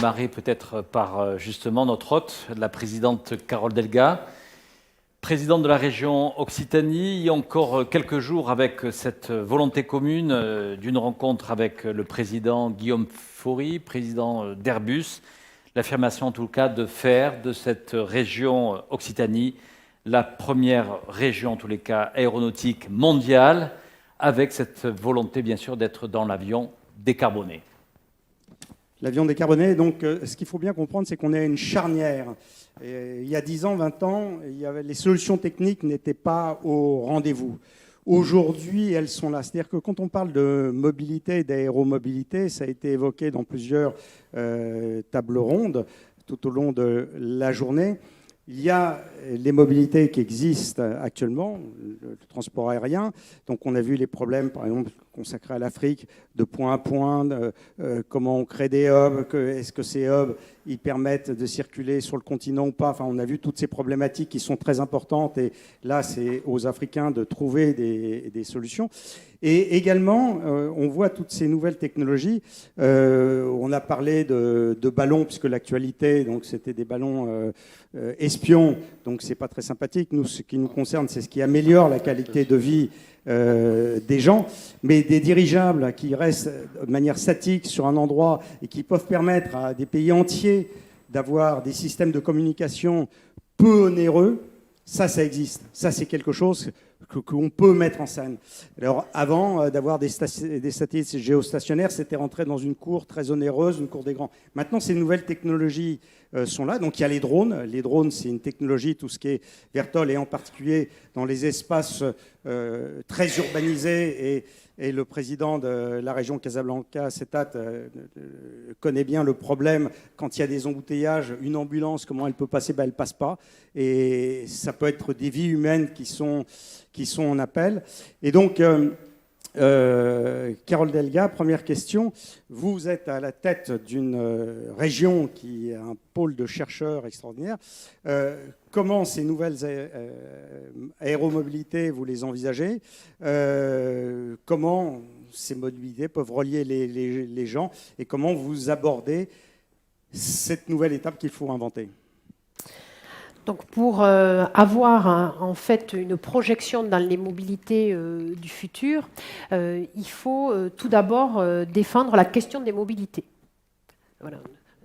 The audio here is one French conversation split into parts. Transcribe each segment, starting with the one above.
démarrer peut-être par justement notre hôte, la présidente Carole Delga, présidente de la région Occitanie. Il y a encore quelques jours, avec cette volonté commune d'une rencontre avec le président Guillaume Faury, président d'Airbus, l'affirmation en tout cas de faire de cette région Occitanie la première région, en tous les cas, aéronautique mondiale, avec cette volonté, bien sûr, d'être dans l'avion décarboné. L'avion décarboné, donc, ce qu'il faut bien comprendre, c'est qu'on est à une charnière. Et il y a 10 ans, 20 ans, les solutions techniques n'étaient pas au rendez-vous. Aujourd'hui, elles sont là. C'est-à-dire que quand on parle de mobilité et d'aéromobilité, ça a été évoqué dans plusieurs tables rondes tout au long de la journée. Il y a les mobilités qui existent actuellement, le transport aérien. Donc on a vu les problèmes, par exemple, consacrés à l'Afrique, de point à point, comment on crée des hubs, est-ce que ces hubs ils permettent de circuler sur le continent ou pas. Enfin, on a vu toutes ces problématiques qui sont très importantes. Et là, c'est aux Africains de trouver des solutions. Et également, on voit toutes ces nouvelles technologies. On a parlé de ballons, puisque l'actualité, donc c'était des ballons espions. Donc, c'est pas très sympathique. Nous, ce qui nous concerne, c'est ce qui améliore la qualité de vie des gens, mais des dirigeables qui restent de manière statique sur un endroit et qui peuvent permettre à des pays entiers d'avoir des systèmes de communication peu onéreux, ça existe. Ça, c'est quelque chose qu'on peut mettre en scène. Alors, avant d'avoir des satellites géostationnaires, c'était rentrer dans une cour très onéreuse, une cour des grands. Maintenant, ces nouvelles technologies sont là. Donc, il y a les drones. Les drones, c'est une technologie, tout ce qui est Vertol, et en particulier dans les espaces très urbanisés. Et le président de la région Casablanca, Setat, connaît bien le problème. Quand il y a des embouteillages, une ambulance, comment elle peut passer? Elle ne passe pas. Et ça peut être des vies humaines qui sont en appel. Et donc, Carole Delga, première question. Vous êtes à la tête d'une région qui est un pôle de chercheurs extraordinaire. Comment ces nouvelles aéromobilités, vous les envisagez? Comment ces mobilités peuvent relier les gens? Et comment vous abordez cette nouvelle étape qu'il faut inventer? Donc pour avoir en fait une projection dans les mobilités du futur, il faut tout d'abord défendre la question des mobilités. Voilà.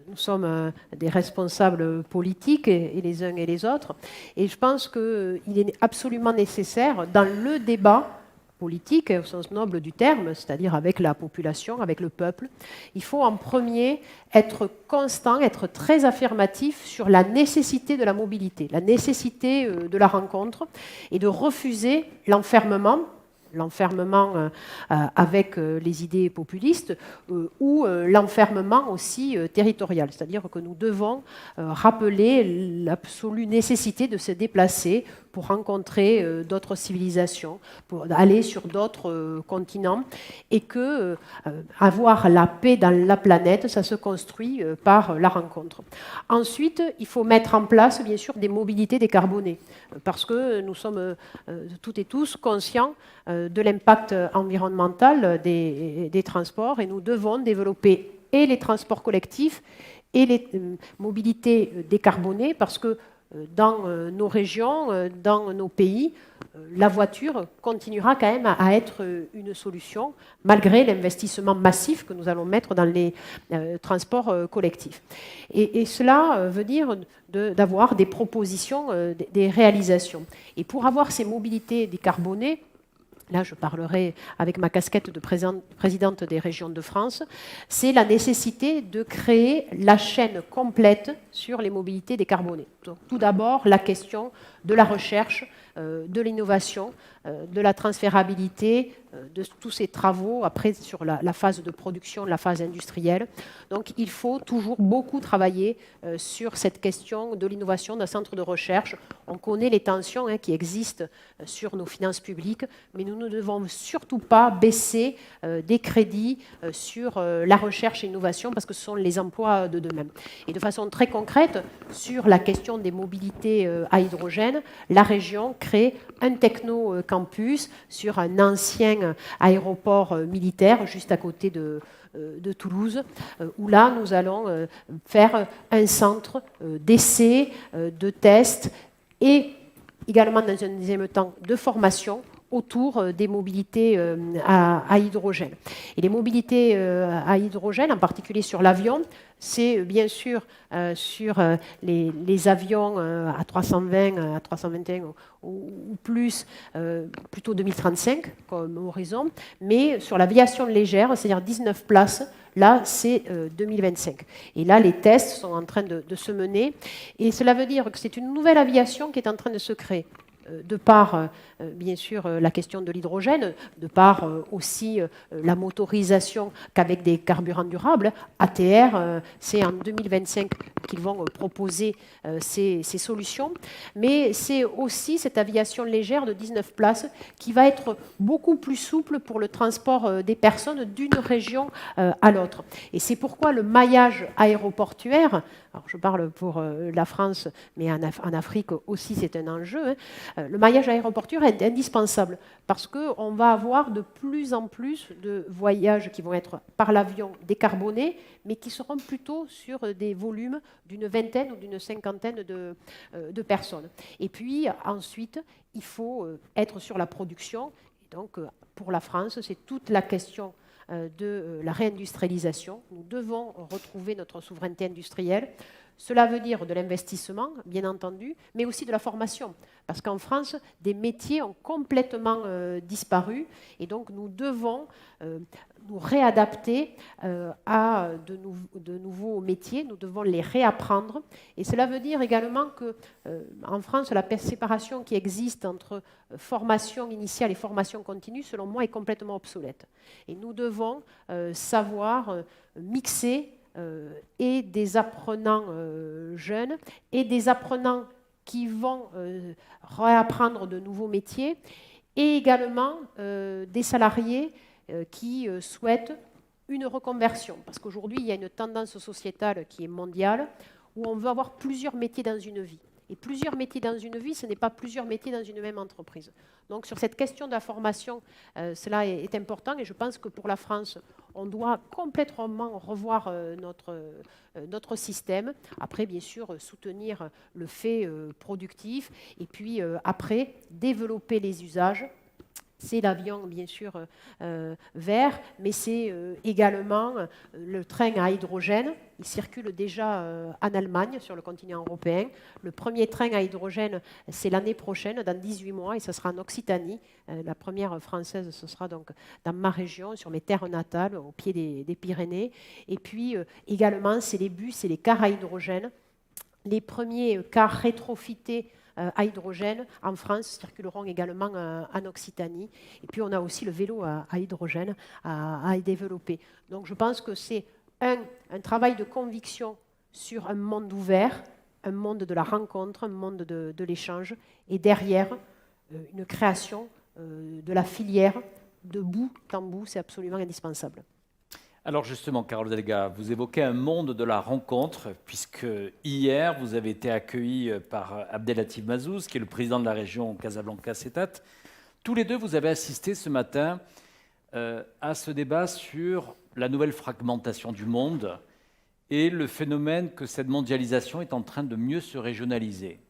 Nous sommes des responsables politiques, et les uns et les autres, et je pense qu'il est absolument nécessaire dans le débat politique, au sens noble du terme, c'est-à-dire avec la population, avec le peuple, il faut en premier être constant, être très affirmatif sur la nécessité de la mobilité, la nécessité de la rencontre, et de refuser l'enfermement avec les idées populistes ou l'enfermement aussi territorial. C'est-à-dire que nous devons rappeler l'absolue nécessité de se déplacer pour rencontrer d'autres civilisations, pour aller sur d'autres continents, et que avoir la paix dans la planète, ça se construit par la rencontre. Ensuite, il faut mettre en place, bien sûr, des mobilités décarbonées, parce que nous sommes toutes et tous conscients de l'impact environnemental des transports, et nous devons développer et les transports collectifs et les mobilités décarbonées, parce que dans nos régions, dans nos pays, la voiture continuera quand même à être une solution, malgré l'investissement massif que nous allons mettre dans les transports collectifs. Et cela veut dire d'avoir des propositions, des réalisations. Et pour avoir ces mobilités décarbonées, là je parlerai avec ma casquette de présidente des régions de France, c'est la nécessité de créer la chaîne complète sur les mobilités décarbonées. Donc, tout d'abord, la question de la recherche, de l'innovation, de la transférabilité, de tous ces travaux, après sur la phase de production, la phase industrielle. Donc il faut toujours beaucoup travailler sur cette question de l'innovation d'un centre de recherche. On connaît les tensions qui existent sur nos finances publiques, mais nous ne devons surtout pas baisser des crédits sur la recherche et l'innovation, parce que ce sont les emplois de demain. Et de façon très concrète, sur la question des mobilités à hydrogène, hydrogène, la région crée un techno-campus sur un ancien aéroport militaire juste à côté de Toulouse, où là, nous allons faire un centre d'essais, de tests et également, dans un deuxième temps, de formation autour des mobilités à hydrogène. Et les mobilités à hydrogène, en particulier sur l'avion, c'est bien sûr sur les avions à 320, à 321 ou plus, plutôt 2035 comme horizon, mais sur l'aviation légère, c'est-à-dire 19 places, là c'est 2025. Et là les tests sont en train de se mener, et cela veut dire que c'est une nouvelle aviation qui est en train de se créer. De par, bien sûr, la question de l'hydrogène, de par aussi la motorisation qu'avec des carburants durables. ATR, c'est en 2025 qu'ils vont proposer ces solutions. Mais c'est aussi cette aviation légère de 19 places qui va être beaucoup plus souple pour le transport des personnes d'une région à l'autre. Et c'est pourquoi le maillage aéroportuaire, alors je parle pour la France, mais en Afrique aussi c'est un enjeu, le maillage aéroportuaire est indispensable parce qu'on va avoir de plus en plus de voyages qui vont être par l'avion décarbonés, mais qui seront plutôt sur des volumes d'une vingtaine ou d'une cinquantaine de personnes. Et puis ensuite, il faut être sur la production. Et donc pour la France, c'est toute la question de la réindustrialisation. Nous devons retrouver notre souveraineté industrielle. Cela veut dire de l'investissement, bien entendu, mais aussi de la formation. Parce qu'en France, des métiers ont complètement disparu et donc nous devons nous réadapter à de nouveaux métiers, nous devons les réapprendre. Et cela veut dire également qu'en France, la séparation qui existe entre formation initiale et formation continue, selon moi, est complètement obsolète. Et nous devons savoir mixer et des apprenants jeunes et des apprenants qui vont réapprendre de nouveaux métiers et également des salariés qui souhaitent une reconversion. Parce qu'aujourd'hui, il y a une tendance sociétale qui est mondiale où on veut avoir plusieurs métiers dans une vie. Et plusieurs métiers dans une vie, ce n'est pas plusieurs métiers dans une même entreprise. Donc sur cette question de la formation, cela est important et je pense que pour la France, on doit complètement revoir notre système. Après, bien sûr, soutenir le fait productif et puis après, développer les usages. C'est l'avion, bien sûr, vert, mais c'est également le train à hydrogène. Il circule déjà en Allemagne, sur le continent européen. Le premier train à hydrogène, c'est l'année prochaine, dans 18 mois, et ce sera en Occitanie. La première française, ce sera donc dans ma région, sur mes terres natales, au pied des Pyrénées. Et puis également, c'est les bus et les cars à hydrogène. Les premiers cars rétrofités à hydrogène en France circuleront également en Occitanie. Et puis on a aussi le vélo à hydrogène à développer. Donc je pense que c'est un travail de conviction sur un monde ouvert, un monde de la rencontre, un monde de l'échange, et derrière une création de la filière de bout en bout, c'est absolument indispensable. Alors justement, Carole Delga, vous évoquez un monde de la rencontre, puisque hier, vous avez été accueilli par Abdelatif Mazouz, qui est le président de la région Casablanca-Cétat. Tous les deux, vous avez assisté ce matin à ce débat sur la nouvelle fragmentation du monde et le phénomène que cette mondialisation est en train de mieux se régionaliser.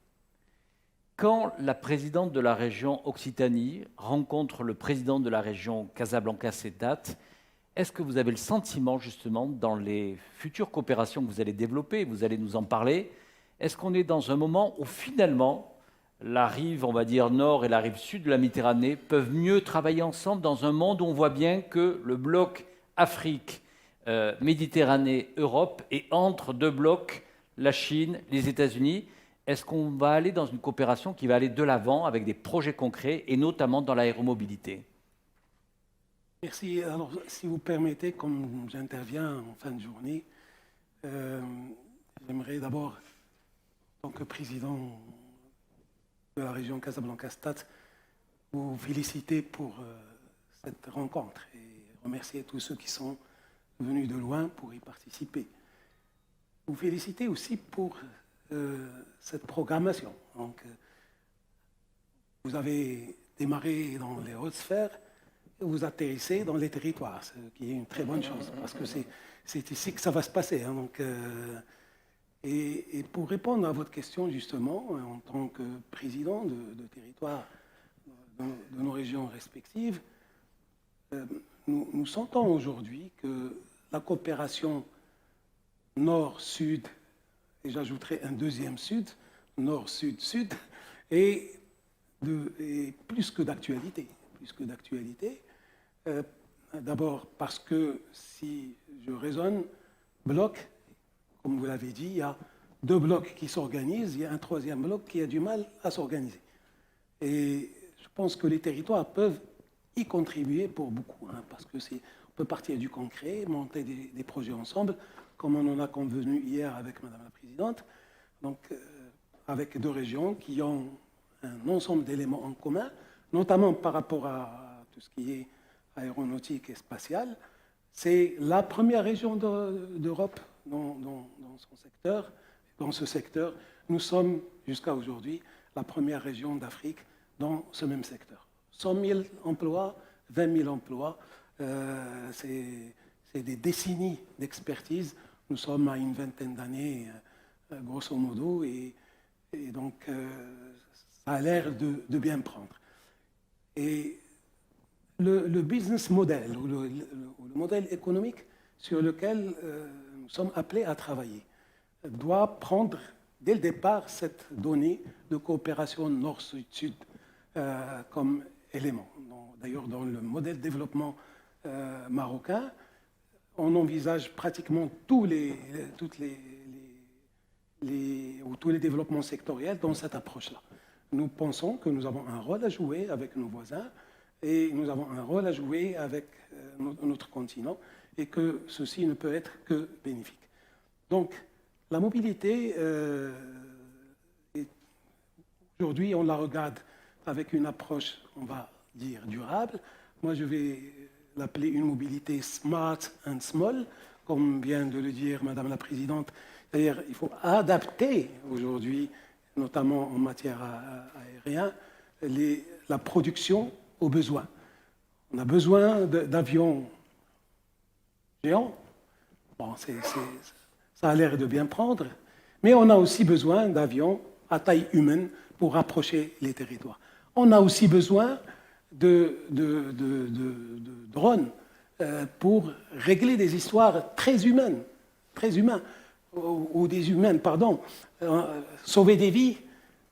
Quand la présidente de la région Occitanie rencontre le président de la région Casablanca-Cétat, est-ce que vous avez le sentiment, justement, dans les futures coopérations que vous allez développer, vous allez nous en parler, est-ce qu'on est dans un moment où finalement la rive, on va dire, nord et la rive sud de la Méditerranée peuvent mieux travailler ensemble dans un monde où on voit bien que le bloc Afrique, Méditerranée, Europe est entre deux blocs, la Chine, les États-Unis. Est-ce qu'on va aller dans une coopération qui va aller de l'avant avec des projets concrets et notamment dans l'aéromobilité ? Merci. Alors, si vous permettez, comme j'interviens en fin de journée, j'aimerais d'abord, en tant que président de la région Casablanca-Stade, vous féliciter pour cette rencontre et remercier tous ceux qui sont venus de loin pour y participer. Vous féliciter aussi pour cette programmation. Donc, vous avez démarré dans les hautes sphères et vous atterrissez dans les territoires, ce qui est une très bonne chose, parce que c'est ici que ça va se passer. Hein, donc, et pour répondre à votre question, justement, en tant que président de territoire de nos régions respectives, nous sentons aujourd'hui que la coopération nord-sud, et j'ajouterai un deuxième sud, nord-sud-sud, est plus que d'actualité. Plus que d'actualité. D'abord parce que si je raisonne, bloc, comme vous l'avez dit, il y a 2 blocs qui s'organisent, il y a un 3e bloc qui a du mal à s'organiser. Et je pense que les territoires peuvent y contribuer pour beaucoup, hein, parce que on peut partir du concret, monter des projets ensemble, comme on en a convenu hier avec Madame la Présidente, donc avec 2 régions qui ont un ensemble d'éléments en commun, notamment par rapport à tout ce qui est aéronautique et spatial. C'est la première région d'Europe dans son secteur. Dans ce secteur, nous sommes jusqu'à aujourd'hui la première région d'Afrique dans ce même secteur. 100 000 emplois, 20 000 emplois, c'est des décennies d'expertise. Nous sommes à une vingtaine d'années, grosso modo, et donc ça a l'air de bien prendre. Et le business model, ou le modèle économique sur lequel nous sommes appelés à travailler, doit prendre dès le départ cette donnée de coopération nord-sud-sud comme élément. D'ailleurs, dans le modèle de développement marocain, on envisage pratiquement tous les développements sectoriels dans cette approche-là. Nous pensons que nous avons un rôle à jouer avec nos voisins et nous avons un rôle à jouer avec notre continent et que ceci ne peut être que bénéfique. Donc, la mobilité, aujourd'hui, on la regarde avec une approche, on va dire, durable. Moi, je vais l'appeler une mobilité smart and small, comme vient de le dire Madame la Présidente. C'est-à-dire il faut adapter aujourd'hui, notamment en matière aérienne, la production aux besoins. On a besoin d'avions géants. Bon, ça a l'air de bien prendre, mais on a aussi besoin d'avions à taille humaine pour rapprocher les territoires. On a aussi besoin de drones pour régler des histoires très humaines, ou des humaines, pardon, sauver des vies.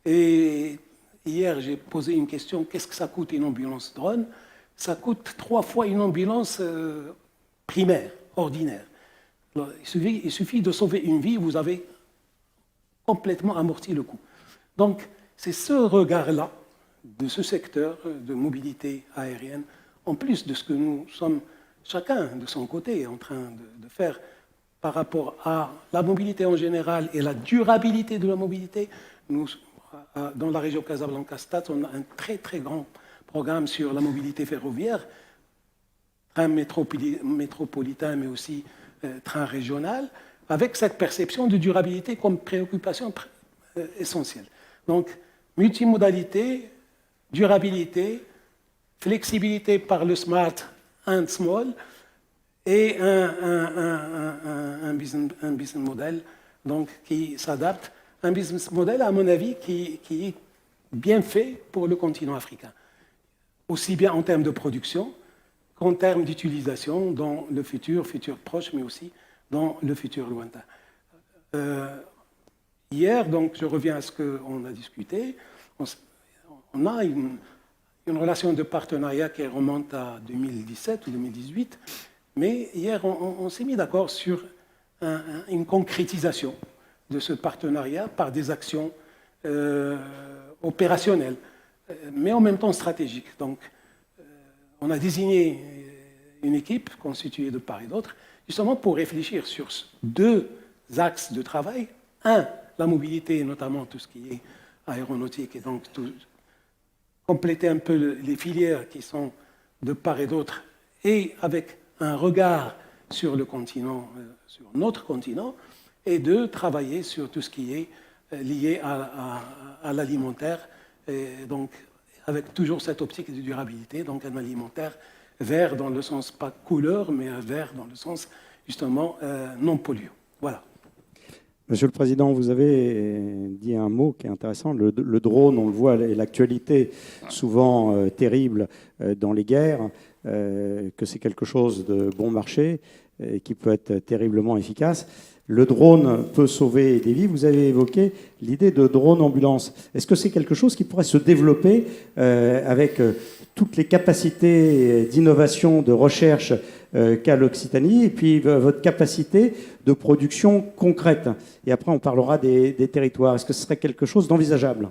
Et hier, j'ai posé une question, qu'est-ce que ça coûte une ambulance drone? Ça coûte 3 fois une ambulance primaire, ordinaire. Alors, il suffit de sauver une vie, vous avez complètement amorti le coût. Donc, c'est ce regard-là de ce secteur de mobilité aérienne, en plus de ce que nous sommes chacun de son côté en train de faire par rapport à la mobilité en général et la durabilité de la mobilité. Nous, dans la région Casablanca-Stade, on a un très très grand programme sur la mobilité ferroviaire, train métropolitain mais aussi train régional, avec cette perception de durabilité comme préoccupation essentielle. Donc, multimodalité, durabilité, flexibilité par le smart and small et un business model donc, qui s'adapte. Un business model, à mon avis, qui est bien fait pour le continent africain, aussi bien en termes de production qu'en termes d'utilisation dans le futur proche, mais aussi dans le futur lointain. Hier, donc, je reviens à ce qu'on a discuté, on a une relation de partenariat qui remonte à 2017 ou 2018, mais hier, on s'est mis d'accord sur une concrétisation de ce partenariat par des actions opérationnelles, mais en même temps stratégiques. Donc, on a désigné une équipe constituée de part et d'autre, justement pour réfléchir sur 2 axes de travail. Un, la mobilité, notamment tout ce qui est aéronautique, et donc compléter un peu les filières qui sont de part et d'autre, et avec un regard sur le continent, sur notre continent, et 2, travailler sur tout ce qui est lié à l'alimentaire, et donc avec toujours cette optique de durabilité, donc un alimentaire vert dans le sens pas couleur, mais un vert dans le sens justement non polluant. Voilà. Monsieur le Président, vous avez dit un mot qui est intéressant, le drone, on le voit, et l'actualité souvent terrible dans les guerres, que c'est quelque chose de bon marché et qui peut être terriblement efficace. Le drone peut sauver des vies. Vous avez évoqué l'idée de drone ambulance. Est-ce que c'est quelque chose qui pourrait se développer avec toutes les capacités d'innovation, de recherche qu'a l'Occitanie, et puis votre capacité de production concrète? Et après, on parlera des territoires. Est-ce que ce serait quelque chose d'envisageable?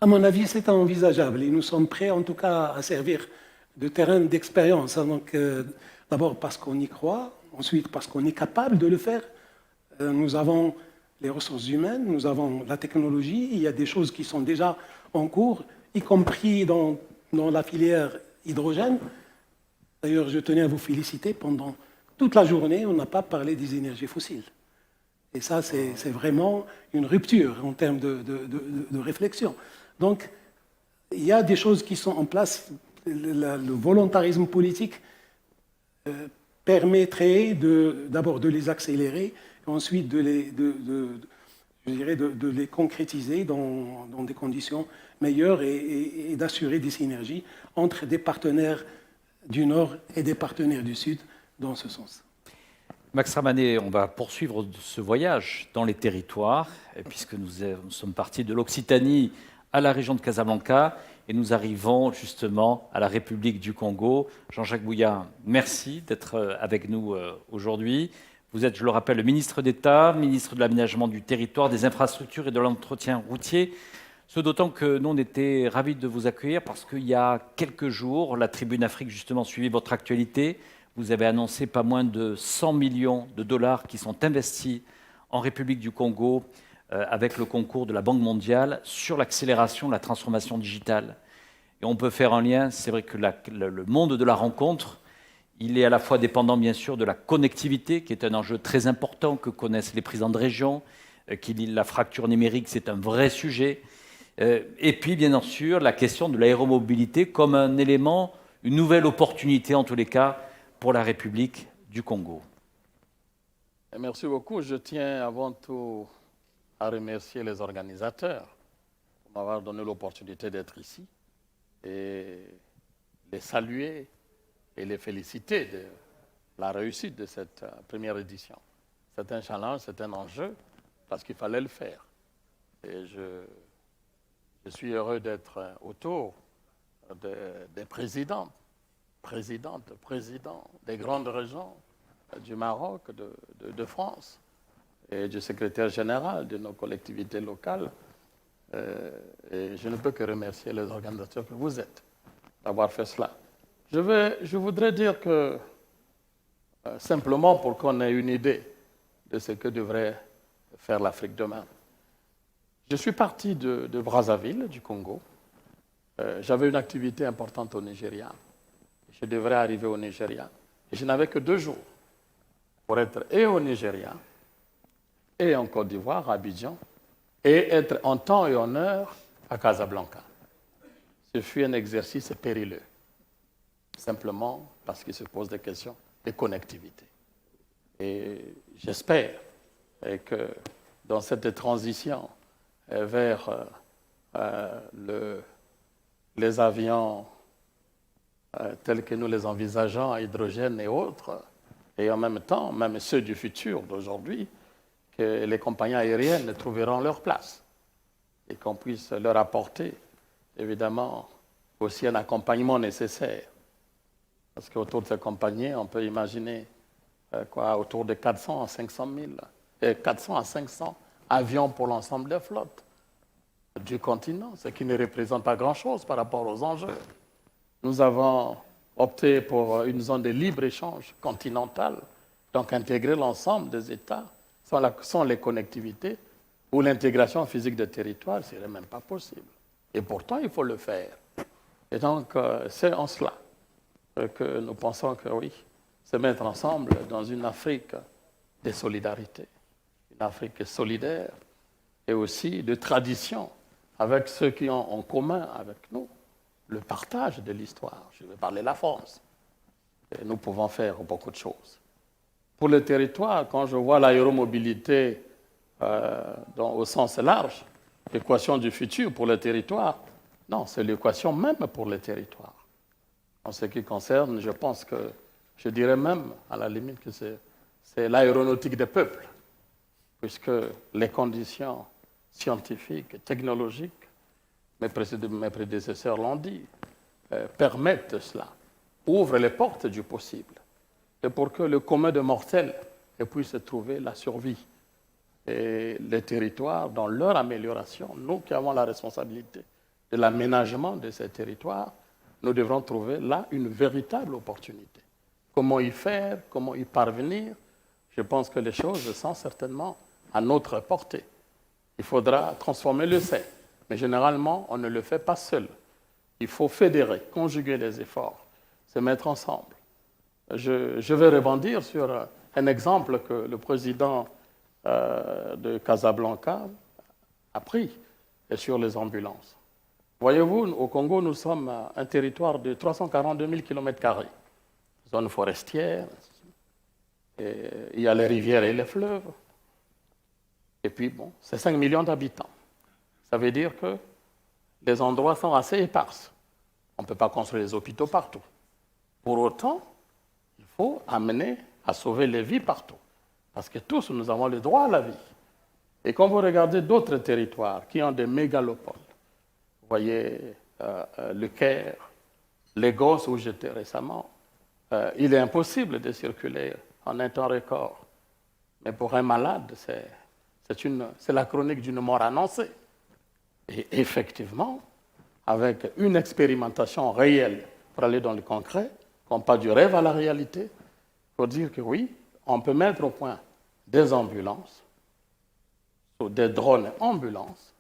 À mon avis, c'est envisageable et nous sommes prêts en tout cas à servir de terrain d'expérience. Donc, d'abord parce qu'on y croit, ensuite parce qu'on est capable de le faire. Nous avons les ressources humaines, nous avons la technologie, il y a des choses qui sont déjà en cours, y compris dans la filière hydrogène. D'ailleurs, je tenais à vous féliciter, pendant toute la journée, on n'a pas parlé des énergies fossiles. Et ça, c'est vraiment une rupture en termes de réflexion. Donc, il y a des choses qui sont en place. Le volontarisme politique permettrait d'abord de les accélérer, et ensuite de les concrétiser dans des conditions meilleures et d'assurer des synergies entre des partenaires du Nord et des partenaires du Sud dans ce sens. Max Ramanet, on va poursuivre ce voyage dans les territoires, puisque nous sommes partis de l'Occitanie à la région de Casablanca et nous arrivons justement à la République du Congo. Jean-Jacques Bouya, merci d'être avec nous aujourd'hui. Vous êtes, je le rappelle, le ministre d'État, ministre de l'Aménagement du Territoire, des Infrastructures et de l'Entretien routier. Ce d'autant que nous, on était ravis de vous accueillir parce qu'il y a quelques jours, la Tribune Afrique justement suivit votre actualité. Vous avez annoncé pas moins de 100 millions de dollars qui sont investis en République du Congo avec le concours de la Banque mondiale sur l'accélération de la transformation digitale. Et on peut faire un lien, c'est vrai que le monde de la rencontre, il est à la fois dépendant bien sûr de la connectivité, qui est un enjeu très important que connaissent les présidents de région, la fracture numérique, c'est un vrai sujet. Et puis, bien sûr, la question de l'aéromobilité comme un élément, une nouvelle opportunité, en tous les cas, pour la République du Congo. Merci beaucoup. Je tiens avant tout à remercier les organisateurs pour m'avoir donné l'opportunité d'être ici et les saluer et les féliciter de la réussite de cette première édition. C'est un challenge, c'est un enjeu, parce qu'il fallait le faire. Et je suis heureux d'être autour des présidents des grandes régions du Maroc, de France, et du secrétaire général de nos collectivités locales. Et je ne peux que remercier les organisateurs que vous êtes d'avoir fait cela. Je voudrais dire que, simplement pour qu'on ait une idée de ce que devrait faire l'Afrique demain, je suis parti de Brazzaville, du Congo. J'avais une activité importante au Nigeria. Je devrais arriver au Nigeria. Et je n'avais que 2 jours pour être et au Nigeria, et en Côte d'Ivoire, à Abidjan, et être en temps et en heure à Casablanca. Ce fut un exercice périlleux, simplement parce qu'il se pose des questions de connectivité. Et j'espère que dans cette transition vers les avions tels que nous les envisageons, à hydrogène et autres, et en même temps, même ceux du futur d'aujourd'hui, que les compagnies aériennes trouveront leur place et qu'on puisse leur apporter, évidemment, aussi un accompagnement nécessaire. Parce qu'autour de ces compagnies, on peut imaginer autour de 400 à 500 avions pour l'ensemble des flottes du continent, ce qui ne représente pas grand-chose par rapport aux enjeux. Nous avons opté pour une zone de libre-échange continentale, donc intégrer l'ensemble des États sans les connectivités, où l'intégration physique des territoires ne serait même pas possible. Et pourtant, il faut le faire. Et donc, c'est en cela que nous pensons que oui, se mettre ensemble dans une Afrique de solidarité, une Afrique solidaire et aussi de tradition avec ceux qui ont en commun avec nous le partage de l'histoire. Je vais parler de la France. Et nous pouvons faire beaucoup de choses. Pour le territoire, quand je vois l'aéromobilité au sens large, l'équation du futur pour le territoire, non, c'est l'équation même pour le territoire. En ce qui concerne, je pense que, je dirais même, à la limite, que c'est l'aéronautique des peuples, puisque les conditions scientifiques et technologiques, mes prédécesseurs l'ont dit, permettent cela, ouvrent les portes du possible, et pour que le commun de mortels puisse trouver la survie. Et les territoires, dans leur amélioration, nous qui avons la responsabilité de l'aménagement de ces territoires, nous devrons trouver là une véritable opportunité. Comment y faire, comment y parvenir? Je pense que les choses sont certainement à notre portée. Il faudra transformer le C. Mais généralement, on ne le fait pas seul. Il faut fédérer, conjuguer les efforts, se mettre ensemble. Je vais rebondir sur un exemple que le président de Casablanca a pris sur les ambulances. Voyez-vous, au Congo, nous sommes un territoire de 342 000 km², zone forestière, et il y a les rivières et les fleuves, et puis bon, c'est 5 millions d'habitants. Ça veut dire que les endroits sont assez épars. On ne peut pas construire des hôpitaux partout. Pour autant, il faut amener à sauver les vies partout. Parce que tous, nous avons le droit à la vie. Et quand vous regardez d'autres territoires qui ont des mégalopoles, vous voyez le Caire, Lagos où j'étais récemment, il est impossible de circuler en un temps record. Mais pour un malade, c'est la chronique d'une mort annoncée. Et effectivement, avec une expérimentation réelle pour aller dans le concret, qu'on passe du rêve à la réalité, il faut dire que oui, on peut mettre au point des ambulances, ou des drones ambulances,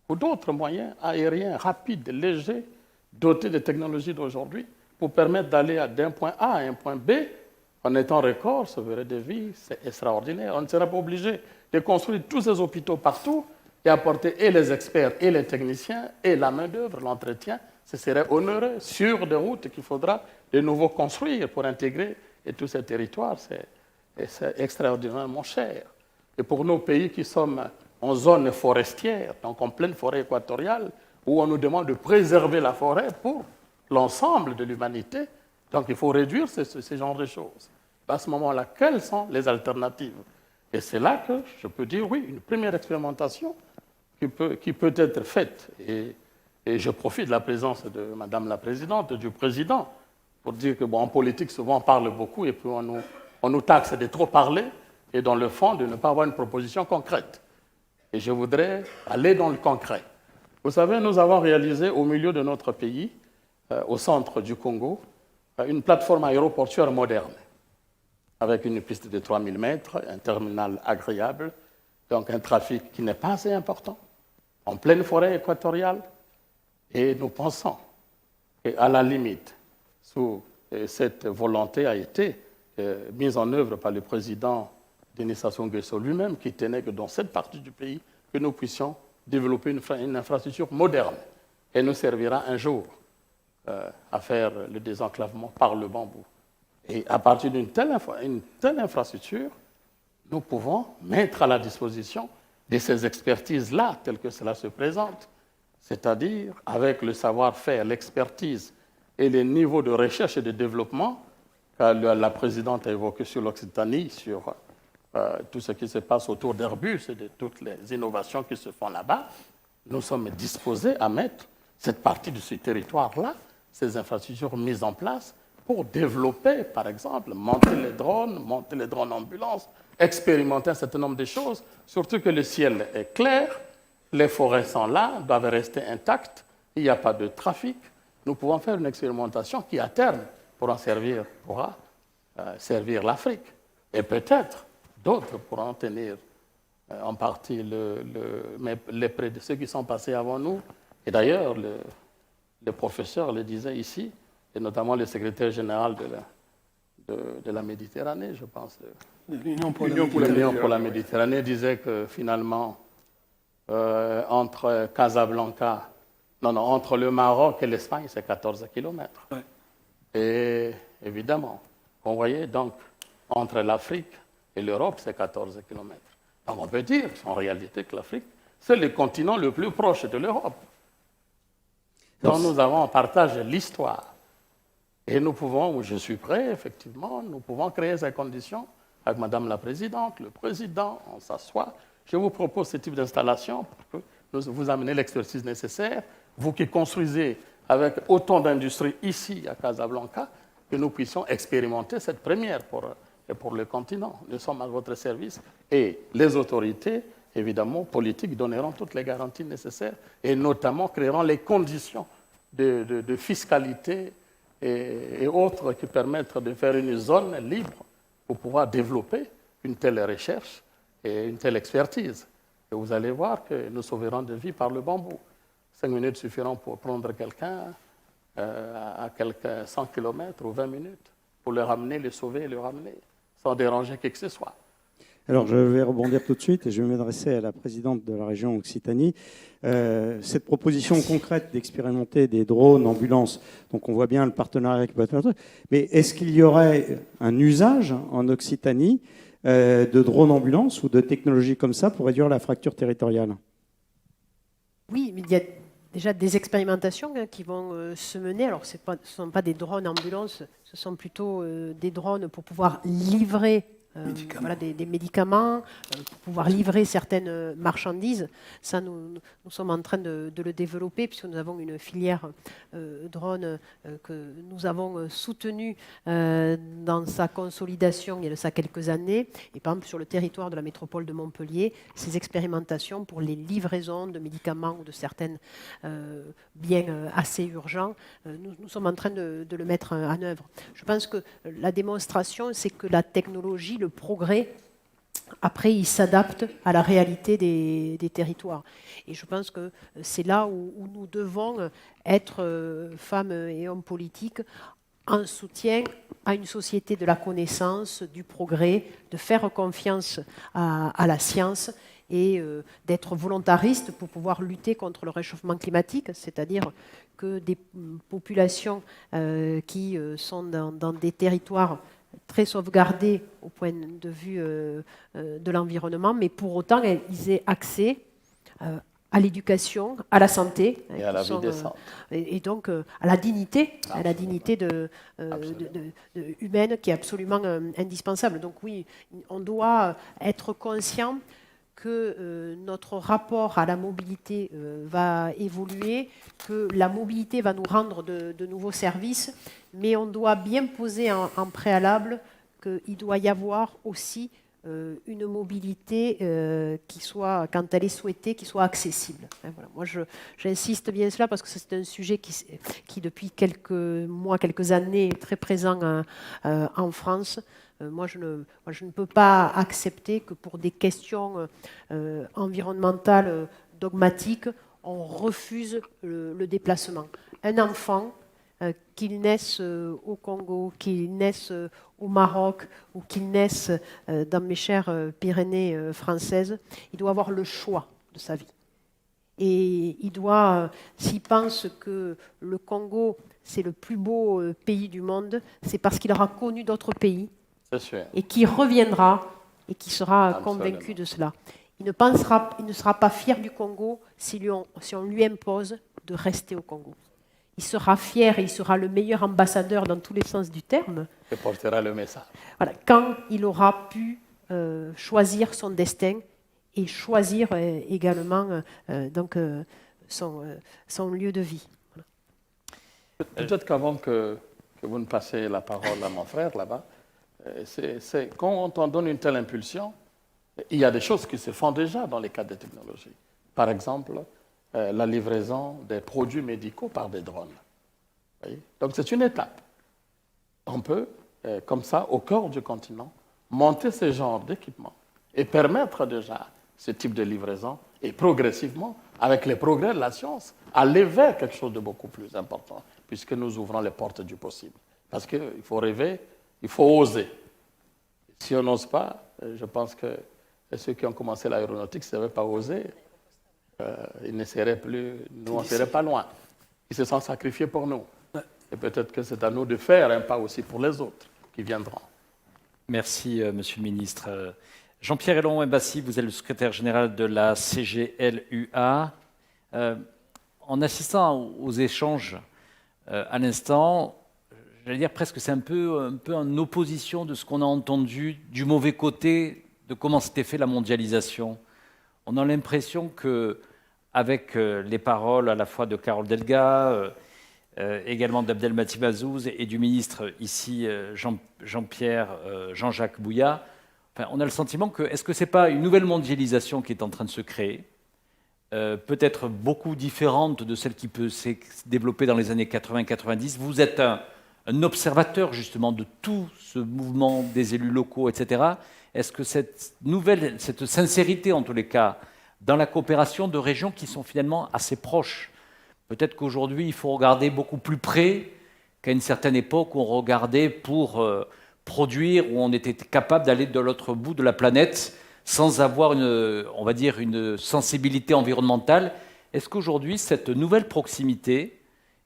ou d'autres moyens aériens rapides, légers, dotés de technologies d'aujourd'hui, pour permettre d'aller d'un point A à un point B en étant record, sauver des vies, c'est extraordinaire. On ne serait pas obligé de construire tous ces hôpitaux partout et apporter et les experts et les techniciens et la main-d'œuvre, l'entretien. Ce serait onéreux sur des routes qu'il faudra de nouveau construire pour intégrer et tous ces territoires. C'est extraordinairement cher. Et pour nos pays qui sommes en zone forestière, donc en pleine forêt équatoriale, où on nous demande de préserver la forêt pour l'ensemble de l'humanité, donc il faut réduire ce genre de choses. À ce moment-là, quelles sont les alternatives? Et c'est là que je peux dire, oui, une première expérimentation qui peut être faite. Et je profite de la présence de Madame la Présidente, du Président, pour dire que, bon, en politique, souvent on parle beaucoup et puis on nous taxe de trop parler et dans le fond de ne pas avoir une proposition concrète. Et je voudrais aller dans le concret. Vous savez, nous avons réalisé au milieu de notre pays, au centre du Congo, une plateforme aéroportuaire moderne, avec une piste de 3000 mètres, un terminal agréable, donc un trafic qui n'est pas assez important, en pleine forêt équatoriale. Et nous pensons qu'à la limite, cette volonté a été mise en œuvre par le président Denis Sassou Nguesso lui-même, qui tenait que dans cette partie du pays, que nous puissions développer une infrastructure moderne et nous servira un jour à faire le désenclavement par le bambou. Et à partir d'une telle infrastructure, nous pouvons mettre à la disposition de ces expertises-là, telles que cela se présente, c'est-à-dire avec le savoir-faire, l'expertise et les niveaux de recherche et de développement que la présidente a évoqué sur l'Occitanie, sur tout ce qui se passe autour d'Airbus et de toutes les innovations qui se font là-bas, nous sommes disposés à mettre cette partie de ce territoire-là, ces infrastructures mises en place pour développer, par exemple, monter les drones ambulances, expérimenter un certain nombre de choses, surtout que le ciel est clair, les forêts sont là, doivent rester intactes, il n'y a pas de trafic. Nous pouvons faire une expérimentation qui, à terme, pourra servir l'Afrique. Et peut-être d'autres pourront tenir en partie les prêts de ceux qui sont passés avant nous. Et d'ailleurs, le professeur le disait ici, et notamment le secrétaire général de la Méditerranée, je pense. L'Union pour la Méditerranée disait que finalement, entre Casablanca Non, non, entre le Maroc et l'Espagne, c'est 14 kilomètres. Ouais. Et évidemment, vous voyez, donc, entre l'Afrique et l'Europe, c'est 14 kilomètres. Donc on peut dire, en réalité, que l'Afrique, c'est le continent le plus proche de l'Europe. Donc nous avons en partage l'histoire. Et nous pouvons, où je suis prêt, effectivement, nous pouvons créer ces conditions avec Madame la Présidente, le Président, on s'assoit. Je vous propose ce type d'installation pour que vous amenez l'expertise nécessaire, vous qui construisez avec autant d'industries ici à Casablanca, que nous puissions expérimenter cette première pour le continent. Nous sommes à votre service et les autorités, évidemment, politiques, donneront toutes les garanties nécessaires et notamment créeront les conditions de fiscalité et autres qui permettent de faire une zone libre pour pouvoir développer une telle recherche et une telle expertise. Et vous allez voir que nous sauverons des vies par le bambou. 5 minutes suffiront pour prendre quelqu'un à quelques 100 km ou 20 minutes pour le ramener, le sauver et le ramener, sans déranger qui que ce soit. Alors, je vais rebondir tout de suite et je vais m'adresser à la présidente de la région Occitanie. Cette proposition concrète d'expérimenter des drones ambulances, donc on voit bien le partenariat avec Batman, mais est-ce qu'il y aurait un usage en Occitanie de drones ambulances ou de technologies comme ça pour réduire la fracture territoriale? Oui, mais il y a déjà des expérimentations qui vont se mener. Alors, ce ne sont pas des drones ambulances, ce sont plutôt des drones pour pouvoir livrer voilà, des médicaments, pour pouvoir livrer certaines marchandises. Ça, nous sommes en train de le développer puisque nous avons une filière drone que nous avons soutenue dans sa consolidation il y a de ça quelques années. Et par exemple, sur le territoire de la métropole de Montpellier, ces expérimentations pour les livraisons de médicaments ou de certains biens assez urgents, nous sommes en train de le mettre en œuvre. Je pense que la démonstration, c'est que la technologie, le progrès, après, il s'adapte à la réalité des territoires. Et je pense que c'est là où nous devons être, femmes et hommes politiques, en soutien à une société de la connaissance, du progrès, de faire confiance à la science et d'être volontariste pour pouvoir lutter contre le réchauffement climatique, c'est-à-dire que des populations qui sont dans des territoires très sauvegardés au point de vue de l'environnement, mais pour autant, ils aient accès à l'éducation, à la santé, et à la vie décente. Et donc à la dignité, humaine qui est absolument indispensable. Donc oui, on doit être conscient que notre rapport à la mobilité va évoluer, que la mobilité va nous rendre de nouveaux services, mais on doit bien poser en préalable qu'il doit y avoir aussi une mobilité qui soit, quand elle est souhaitée, qui soit accessible. Voilà. Moi, j'insiste bien cela parce que c'est un sujet qui depuis quelques mois, quelques années, est très présent en France. Moi, je ne peux pas accepter que pour des questions environnementales dogmatiques, on refuse le déplacement. Un enfant, qu'il naisse au Congo, qu'il naisse au Maroc ou qu'il naisse dans mes chères Pyrénées françaises, il doit avoir le choix de sa vie. Et il doit, s'il pense que le Congo, c'est le plus beau pays du monde, c'est parce qu'il aura connu d'autres pays et qui reviendra et qui sera convaincu de cela. Il ne sera pas fier du Congo si on lui impose de rester au Congo. Il sera fier et il sera le meilleur ambassadeur dans tous les sens du terme. Et portera le message. Voilà, quand il aura pu choisir son destin et choisir également son lieu de vie. Voilà. Peut-être qu'avant que vous ne passiez la parole à mon frère là-bas, c'est quand on donne une telle impulsion, il y a des choses qui se font déjà dans les cadres de technologie. Par exemple, la livraison des produits médicaux par des drones. Donc c'est une étape. On peut, comme ça, au cœur du continent, monter ce genre d'équipement et permettre déjà ce type de livraison et progressivement, avec les progrès de la science, aller vers quelque chose de beaucoup plus important, puisque nous ouvrons les portes du possible. Parce qu'il faut rêver, il faut oser. Si on n'ose pas, je pense que ceux qui ont commencé l'aéronautique, s'ils n'avaient pas osé, ils ne seraient plus, nous, on ne serait pas loin. Ils se sont sacrifiés pour nous. Et peut-être que c'est à nous de faire un pas aussi pour les autres qui viendront. Merci, Monsieur le ministre. Jean-Pierre Elon Mbassi, vous êtes le secrétaire général de la CGLUA. En assistant aux échanges à l'instant, j'allais dire presque c'est un peu en opposition de ce qu'on a entendu du mauvais côté de comment s'était fait la mondialisation. On a l'impression que, avec les paroles à la fois de Carole Delga, également d'Abdelmati Bazouz et du ministre ici, Jean-Jacques Bouya, enfin, on a le sentiment que, est-ce que ce n'est pas une nouvelle mondialisation qui est en train de se créer, peut-être beaucoup différente de celle qui peut se développer dans les années 80-90. Vous êtes un observateur justement de tout ce mouvement des élus locaux, etc. Est-ce que cette sincérité en tous les cas, dans la coopération de régions qui sont finalement assez proches, peut-être qu'aujourd'hui il faut regarder beaucoup plus près qu'à une certaine époque où on regardait pour produire, où on était capable d'aller de l'autre bout de la planète sans avoir on va dire, une sensibilité environnementale. Est-ce qu'aujourd'hui, cette nouvelle proximité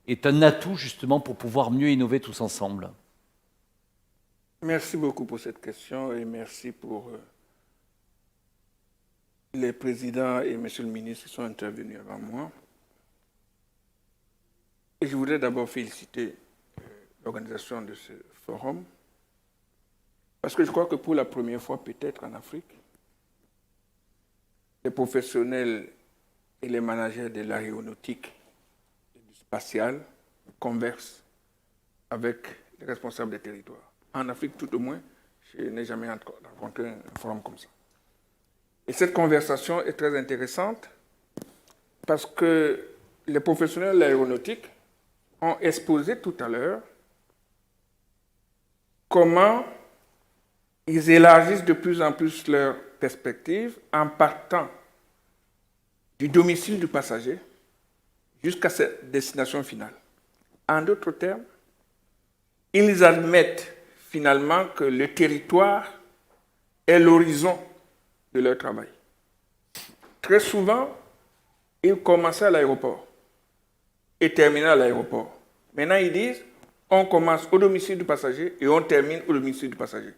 est un atout justement pour pouvoir mieux innover tous ensemble? Merci beaucoup pour cette question et merci pour les présidents et monsieur le ministre qui sont intervenus avant moi. Et je voudrais d'abord féliciter l'organisation de ce forum parce que je crois que pour la première fois peut-être en Afrique, les professionnels et les managers de l'aéronautique et du spatial conversent avec les responsables des territoires. En Afrique, tout au moins, je n'ai jamais rencontré un forum comme ça. Et cette conversation est très intéressante parce que les professionnels de l'aéronautique ont exposé tout à l'heure comment ils élargissent de plus en plus leurs perspectives en partant du domicile du passager jusqu'à sa destination finale. En d'autres termes, ils admettent finalement que le territoire est l'horizon de leur travail. Très souvent, ils commençaient à l'aéroport et terminaient à l'aéroport. Maintenant, ils disent, on commence au domicile du passager et on termine au domicile du passager.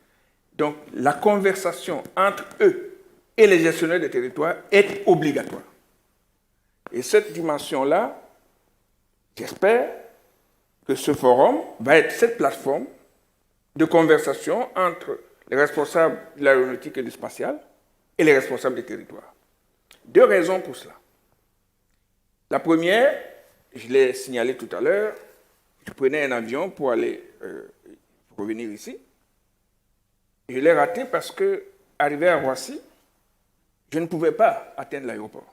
Donc, la conversation entre eux et les gestionnaires des territoires est obligatoire. Et cette dimension-là, j'espère que ce forum va être cette plateforme de conversation entre les responsables de l'aéronautique et du spatial et les responsables des territoires. Deux raisons pour cela. La première, je l'ai signalé tout à l'heure, je prenais un avion pour aller revenir ici. Je l'ai raté parce que, arrivé à Roissy, je ne pouvais pas atteindre l'aéroport.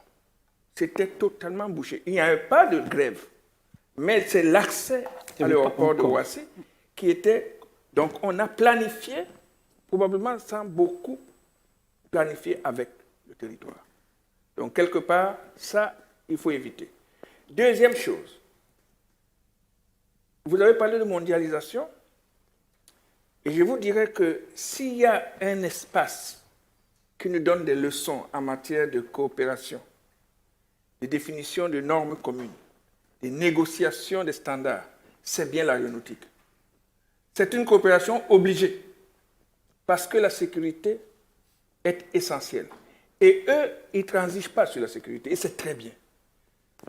C'était totalement bouché. Il n'y avait pas de grève, mais c'est l'accès à l'aéroport de Roissy qui était... Donc, on a planifié, probablement sans beaucoup planifier avec le territoire. Donc, quelque part, ça, il faut éviter. Deuxième chose, vous avez parlé de mondialisation, et je vous dirais que s'il y a un espace qui nous donne des leçons en matière de coopération, de définition de normes communes, de négociation des standards, c'est bien l'aéronautique. C'est une coopération obligée, parce que la sécurité est essentielle. Et eux, ils ne transigent pas sur la sécurité, et c'est très bien.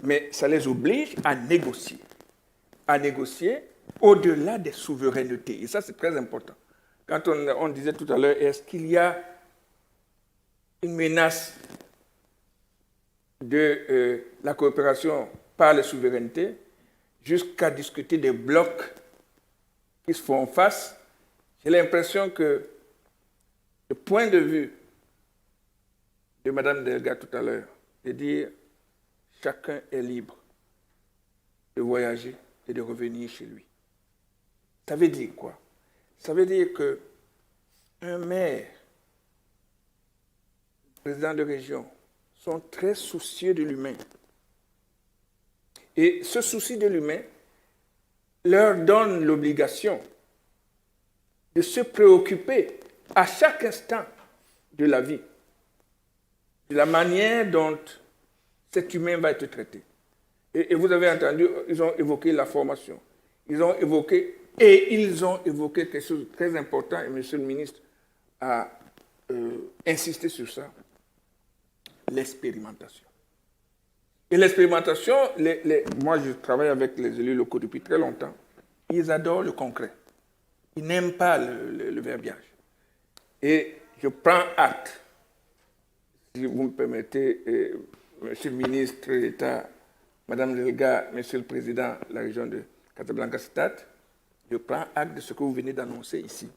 Mais ça les oblige à négocier au-delà des souverainetés. Et ça, c'est très important. Quand on disait tout à l'heure, est-ce qu'il y a une menace de la coopération par les souverainetés, jusqu'à discuter des blocs qui se font face, j'ai l'impression que le point de vue de Mme Delga tout à l'heure, de dire chacun est libre de voyager et de revenir chez lui. Ça veut dire quoi? Ça veut dire qu'un maire, un président de région, sont très soucieux de l'humain. Et ce souci de l'humain leur donne l'obligation de se préoccuper à chaque instant de la vie, de la manière dont cet humain va être traité. Et vous avez entendu, ils ont évoqué la formation. Ils ont évoqué quelque chose de très important, et M. le ministre a insisté sur ça, l'expérimentation. Et l'expérimentation, moi je travaille avec les élus locaux depuis très longtemps, ils adorent le concret. Ils n'aiment pas le verbiage. Et je prends acte, si vous me permettez, Monsieur le ministre d'État, Madame Delga, Monsieur le Président de la région de Casablanca-Stade, je prends acte de ce que vous venez d'annoncer ici,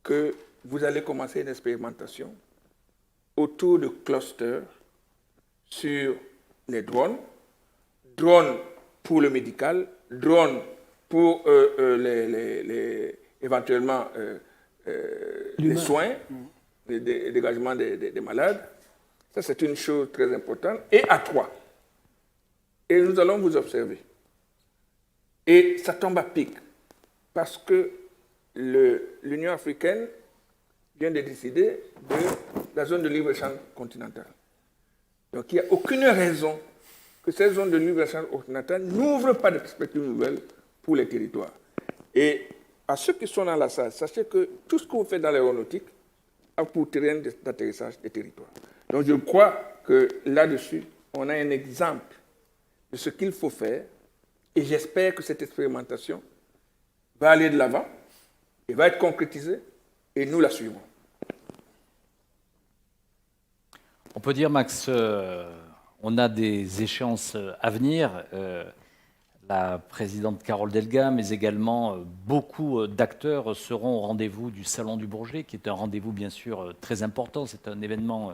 que vous allez commencer une expérimentation autour de clusters sur les drones pour le médical, drones pour éventuellement les soins, le dégagement des malades. Ça, c'est une chose très importante. Et à 3. Et nous allons vous observer. Et ça tombe à pic, parce que l'Union africaine vient de décider de la zone de libre-échange continentale. Donc il n'y a aucune raison que cette zone de libre-échange continentale n'ouvre pas de perspectives nouvelles pour les territoires. Et à ceux qui sont dans la salle, sachez que tout ce que vous faites dans l'aéronautique a pour terrain d'atterrissage des territoires. Donc je crois que là-dessus, on a un exemple de ce qu'il faut faire, et j'espère que cette expérimentation va aller de l'avant et va être concrétisée, et nous la suivrons. On peut dire, Max, on a des échéances à venir. La présidente Carole Delga, mais également beaucoup d'acteurs seront au rendez-vous du Salon du Bourget, qui est un rendez-vous bien sûr très important. C'est un événement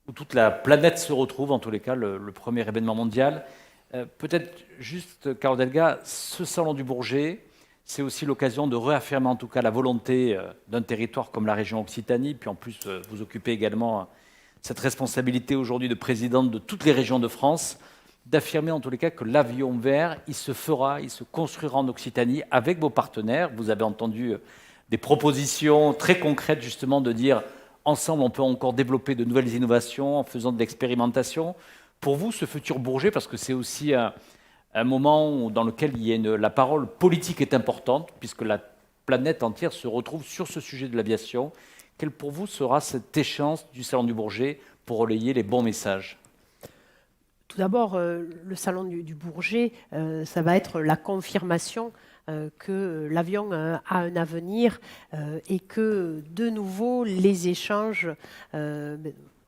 où toute la planète se retrouve, en tous les cas, le premier événement mondial. Peut-être juste, Carole Delga, ce Salon du Bourget, c'est aussi l'occasion de réaffirmer en tout cas la volonté d'un territoire comme la région Occitanie, puis en plus vous occupez également cette responsabilité aujourd'hui de présidente de toutes les régions de France, d'affirmer en tous les cas que l'avion vert, il se construira en Occitanie avec vos partenaires. Vous avez entendu des propositions très concrètes justement de dire ensemble on peut encore développer de nouvelles innovations en faisant de l'expérimentation. Pour vous, ce futur Bourget, parce que c'est aussi un moment dans lequel la parole politique est importante, puisque la planète entière se retrouve sur ce sujet de l'aviation. Quelle pour vous sera cette échéance du Salon du Bourget pour relayer les bons messages ? Tout d'abord, le Salon du Bourget, ça va être la confirmation que l'avion a un avenir et que, de nouveau, les échanges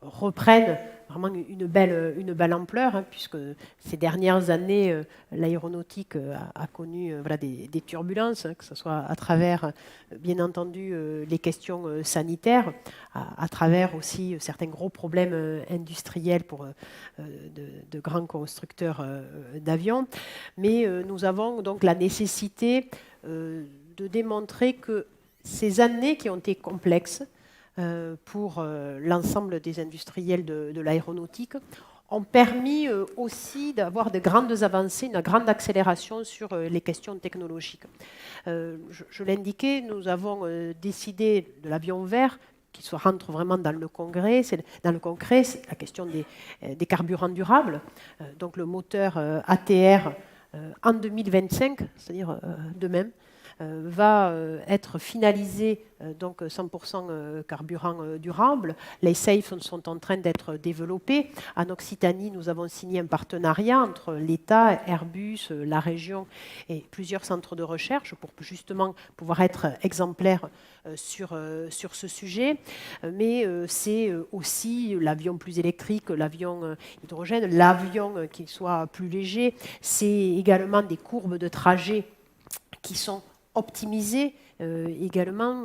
reprennent vraiment une belle ampleur, hein, puisque ces dernières années, l'aéronautique a connu des turbulences, hein, que ce soit à travers, bien entendu, les questions sanitaires, à travers aussi certains gros problèmes industriels pour de grands constructeurs d'avions. Mais nous avons donc la nécessité de démontrer que ces années qui ont été complexes, pour l'ensemble des industriels de l'aéronautique, ont permis aussi d'avoir de grandes avancées, une grande accélération sur les questions technologiques. Je l'indiquais, nous avons décidé de l'avion vert, qui rentre vraiment dans le concret, c'est la question des carburants durables, donc le moteur ATR en 2025, c'est-à-dire demain, va être finalisé, donc 100% carburant durable. Les SAFE sont en train d'être développés. En Occitanie, nous avons signé un partenariat entre l'État, Airbus, la région et plusieurs centres de recherche pour justement pouvoir être exemplaires sur ce sujet. Mais c'est aussi l'avion plus électrique, l'avion hydrogène, l'avion qui soit plus léger. C'est également des courbes de trajet qui sont optimisées également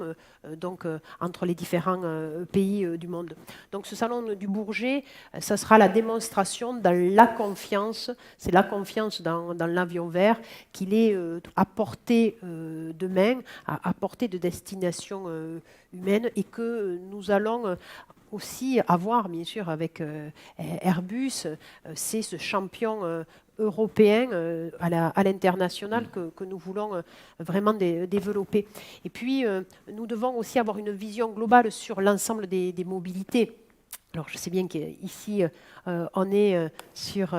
donc, entre les différents pays du monde. Donc ce salon du Bourget, ça sera la démonstration dans la confiance, c'est la confiance dans l'avion vert qu'il est à portée de main, à portée de destination humaine, et que nous allons aussi avoir, bien sûr, avec Airbus, c'est ce champion européen à l'international que nous voulons vraiment développer. Et puis, nous devons aussi avoir une vision globale sur l'ensemble des mobilités. Alors, je sais bien qu'ici, on est sur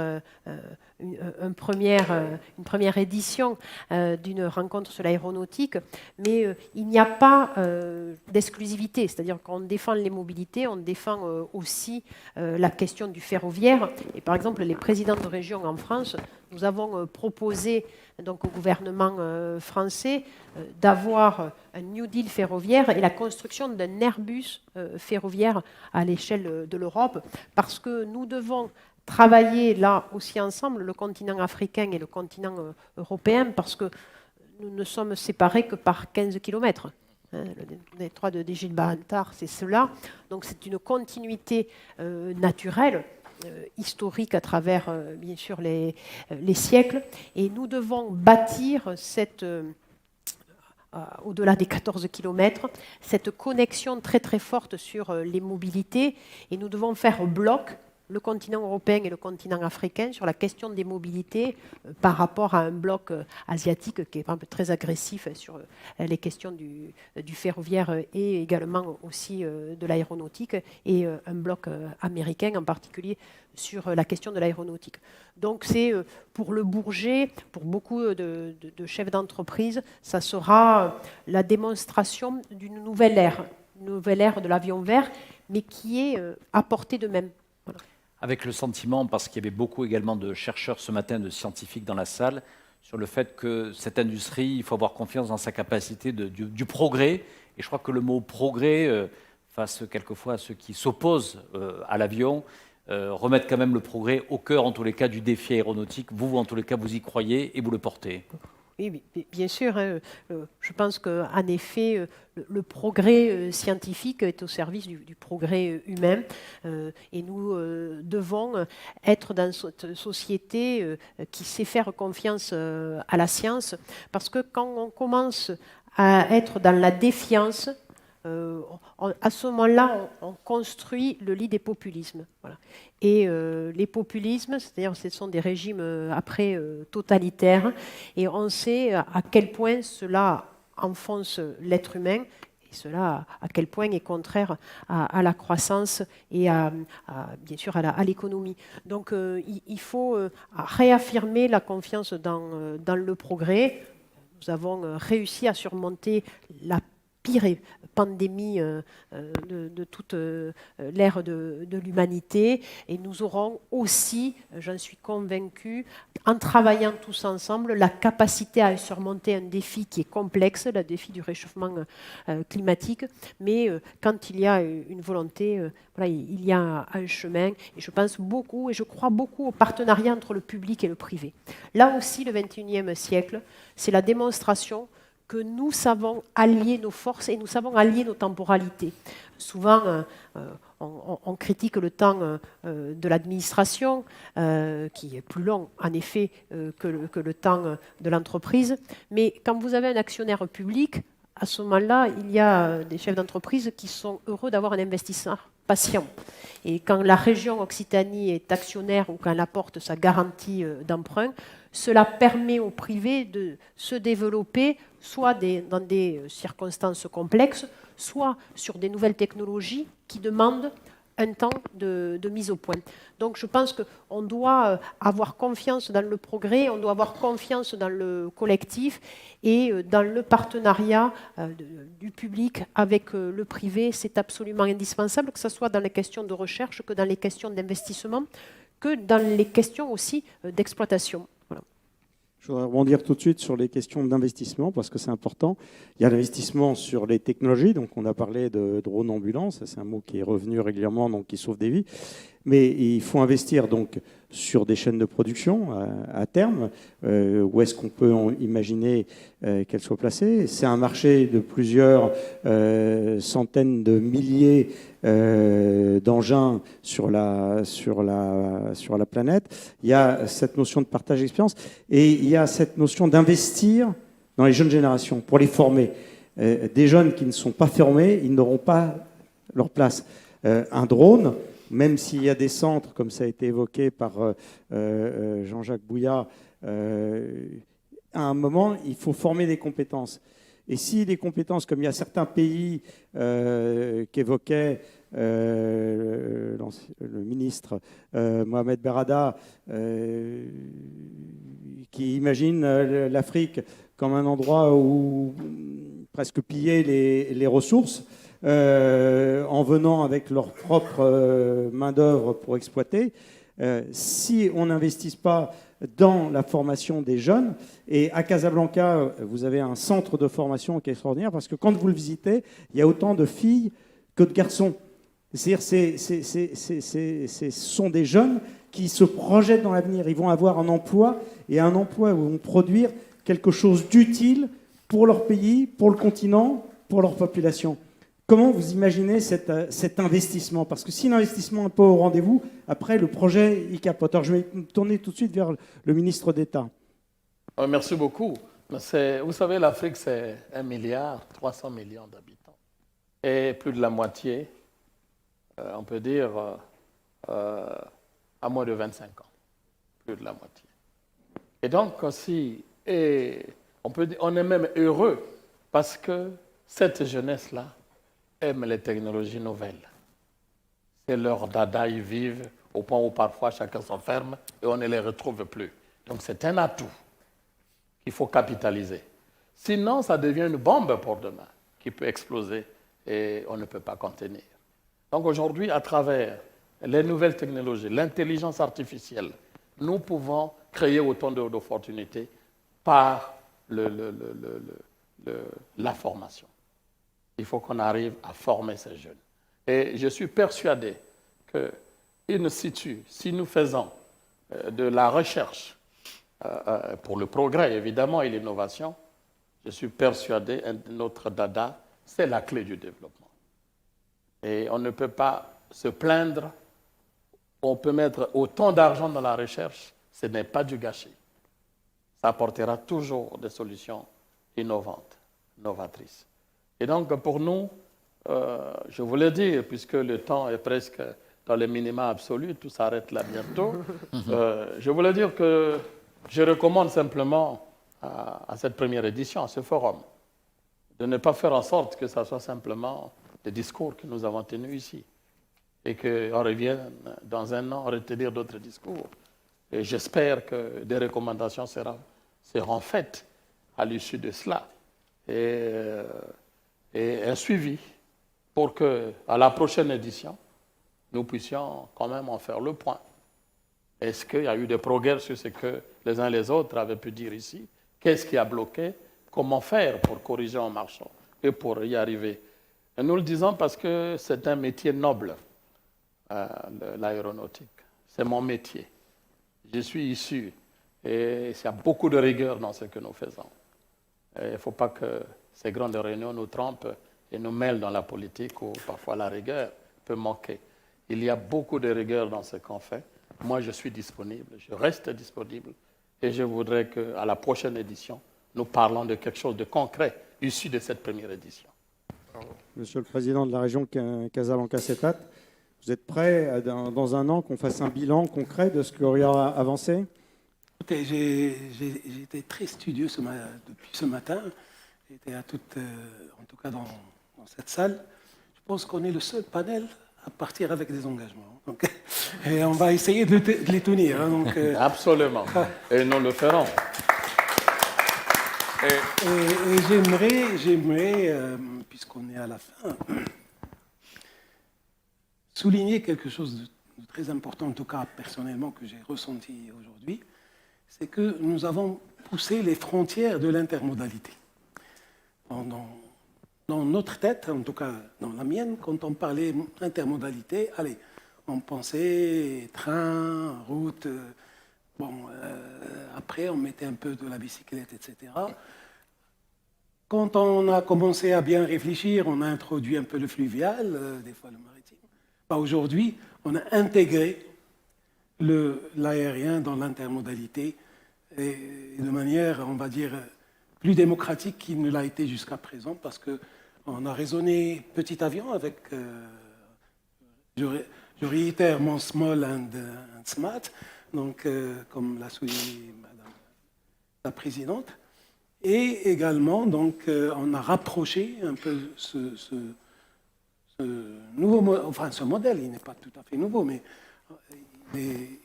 une première édition d'une rencontre sur l'aéronautique, mais il n'y a pas d'exclusivité, c'est-à-dire qu'on défend les mobilités, on défend aussi la question du ferroviaire. Et par exemple, les présidents de région en France, nous avons proposé donc, au gouvernement français d'avoir un New Deal ferroviaire et la construction d'un Airbus ferroviaire à l'échelle de l'Europe, parce que nous devons travailler là aussi ensemble, le continent africain et le continent européen, parce que nous ne sommes séparés que par 15 kilomètres. Le détroit de Gibraltar, c'est cela. Donc c'est une continuité naturelle, historique à travers, bien sûr, les siècles. Et nous devons bâtir cette... au-delà des 14 kilomètres, cette connexion très très forte sur les mobilités, et nous devons faire bloc, le continent européen et le continent africain, sur la question des mobilités par rapport à un bloc asiatique qui est un peu très agressif sur les questions du ferroviaire et également aussi de l'aéronautique, et un bloc américain en particulier sur la question de l'aéronautique. Donc c'est pour le Bourget, pour beaucoup de chefs d'entreprise, ça sera la démonstration d'une nouvelle ère de l'avion vert, mais qui est à portée de même. Voilà. Avec le sentiment, parce qu'il y avait beaucoup également de chercheurs ce matin, de scientifiques dans la salle, sur le fait que cette industrie, il faut avoir confiance dans sa capacité du progrès. Et je crois que le mot progrès, face quelquefois à ceux qui s'opposent à l'avion, remettre quand même le progrès au cœur, en tous les cas, du défi aéronautique. Vous, en tous les cas, vous y croyez et vous le portez. Oui, bien sûr. Je pense qu'en effet, le progrès scientifique est au service du progrès humain. Et nous devons être dans cette société qui sait faire confiance à la science. Parce que quand on commence à être dans la défiance, à ce moment-là, on construit le lit des populismes. Voilà. Et les populismes, c'est-à-dire ce sont des régimes après totalitaires, et on sait à quel point cela enfonce l'être humain, et cela à quel point est contraire à la croissance et bien sûr à l'économie. Donc il faut réaffirmer la confiance dans le progrès. Nous avons réussi à surmonter la pire pandémie de toute l'ère de l'humanité, et nous aurons aussi, j'en suis convaincue, en travaillant tous ensemble, la capacité à surmonter un défi qui est complexe, le défi du réchauffement climatique, mais quand il y a une volonté, voilà, il y a un chemin, et je pense beaucoup, et je crois beaucoup au partenariat entre le public et le privé. Là aussi, le XXIe siècle, c'est la démonstration que nous savons allier nos forces et nous savons allier nos temporalités. Souvent, on critique le temps de l'administration, qui est plus long, en effet, que le temps de l'entreprise. Mais quand vous avez un actionnaire public, à ce moment-là, il y a des chefs d'entreprise qui sont heureux d'avoir un investisseur patient. Et quand la région Occitanie est actionnaire ou quand elle apporte sa garantie d'emprunt, cela permet au privé de se développer soit dans des circonstances complexes, soit sur des nouvelles technologies qui demandent un temps de mise au point. Donc je pense qu'on doit avoir confiance dans le progrès, on doit avoir confiance dans le collectif et dans le partenariat du public avec le privé. C'est absolument indispensable, que ce soit dans les questions de recherche, que dans les questions d'investissement, que dans les questions aussi d'exploitation. Voilà. Je voudrais rebondir tout de suite sur les questions d'investissement parce que c'est important. Il y a l'investissement sur les technologies, donc on a parlé de drone ambulance, c'est un mot qui est revenu régulièrement, donc qui sauve des vies. Mais il faut investir donc sur des chaînes de production à terme. Où est-ce qu'on peut imaginer qu'elles soient placées? C'est un marché de plusieurs centaines de milliers d'engins sur la planète. Il y a cette notion de partage d'expérience et il y a cette notion d'investir dans les jeunes générations pour les former. Des jeunes qui ne sont pas formés, ils n'auront pas leur place. Un drone, même s'il y a des centres, comme ça a été évoqué par Jean-Jacques Bouillat, à un moment, il faut former des compétences. Et si les compétences, comme il y a certains pays qu'évoquait le ministre Mohamed Berrada, qui imagine l'Afrique comme un endroit où presque piller les ressources, en venant avec leur propre main-d'œuvre pour exploiter, si on n'investisse pas dans la formation des jeunes, et à Casablanca, vous avez un centre de formation qui est extraordinaire, parce que quand vous le visitez, il y a autant de filles que de garçons. C'est-à-dire ce sont des jeunes qui se projettent dans l'avenir. Ils vont avoir un emploi, et un emploi où ils vont produire quelque chose d'utile pour leur pays, pour le continent, pour leur population. Comment vous imaginez cet investissement? Parce que si l'investissement n'est pas au rendez-vous, après, le projet, il capote. Alors, je vais me tourner tout de suite vers le ministre d'État. Merci beaucoup. Vous savez, l'Afrique, c'est 1,3 milliard d'habitants. Et plus de la moitié, on peut dire, à moins de 25 ans. Plus de la moitié. Et donc, aussi, on est même heureux parce que cette jeunesse-là aime les technologies nouvelles. C'est leur dada, ils vivent au point où parfois chacun s'enferme et on ne les retrouve plus. Donc c'est un atout qu'il faut capitaliser. Sinon, ça devient une bombe pour demain qui peut exploser et on ne peut pas contenir. Donc aujourd'hui, à travers les nouvelles technologies, l'intelligence artificielle, nous pouvons créer autant d'opportunités par la formation. Il faut qu'on arrive à former ces jeunes. Et je suis persuadé qu'in situ, si nous faisons de la recherche pour le progrès, évidemment, et l'innovation, je suis persuadé que notre dada, c'est la clé du développement. Et on ne peut pas se plaindre. On peut mettre autant d'argent dans la recherche, ce n'est pas du gâchis. Ça apportera toujours des solutions innovantes, novatrices. Et donc, pour nous, je voulais dire, puisque le temps est presque dans les minima absolus, tout s'arrête là bientôt, je voulais dire que je recommande simplement à cette première édition, à ce forum, de ne pas faire en sorte que ça soit simplement des discours que nous avons tenus ici et qu'on revienne dans un an retenir d'autres discours. Et j'espère que des recommandations seront faites à l'issue de cela. Et un suivi pour qu'à la prochaine édition, nous puissions quand même en faire le point. Est-ce qu'il y a eu des progrès sur ce que les uns et les autres avaient pu dire ici? Qu'est-ce qui a bloqué? Comment faire pour corriger en marchant et pour y arriver? Et nous le disons parce que c'est un métier noble, l'aéronautique. C'est mon métier. Je suis issu et il y a beaucoup de rigueur dans ce que nous faisons. Il ne faut pas que ces grandes réunions nous trompent et nous mêlent dans la politique où parfois la rigueur peut manquer. Il y a beaucoup de rigueur dans ce qu'on fait. Moi, je suis disponible, je reste disponible et je voudrais qu'à la prochaine édition, nous parlons de quelque chose de concret issu de cette première édition. Monsieur le Président de la région Casablanca-Setat, vous êtes prêt dans un an qu'on fasse un bilan concret de ce qui aura avancé? Écoutez, j'ai été très studieux depuis ce matin. J'étais en tout cas dans cette salle. Je pense qu'on est le seul panel à partir avec des engagements. Donc, et on va essayer de les tenir. Donc, absolument. Et nous le ferons. Et j'aimerais, puisqu'on est à la fin, souligner quelque chose de très important, en tout cas personnellement, que j'ai ressenti aujourd'hui, c'est que nous avons poussé les frontières de l'intermodalité. Dans notre tête, en tout cas dans la mienne, quand on parlait intermodalité, allez, on pensait train, route, après on mettait un peu de la bicyclette, etc. Quand on a commencé à bien réfléchir, on a introduit un peu le fluvial, des fois le maritime. Aujourd'hui, on a intégré l'aérien dans l'intermodalité et de manière, on va dire, plus démocratique qu'il ne l'a été jusqu'à présent, parce qu'on a raisonné petit avion avec, je réitère, mon small and smart, donc, comme l'a souligné Madame la Présidente. Et également, donc, on a rapproché un peu ce modèle. Il n'est pas tout à fait nouveau, mais il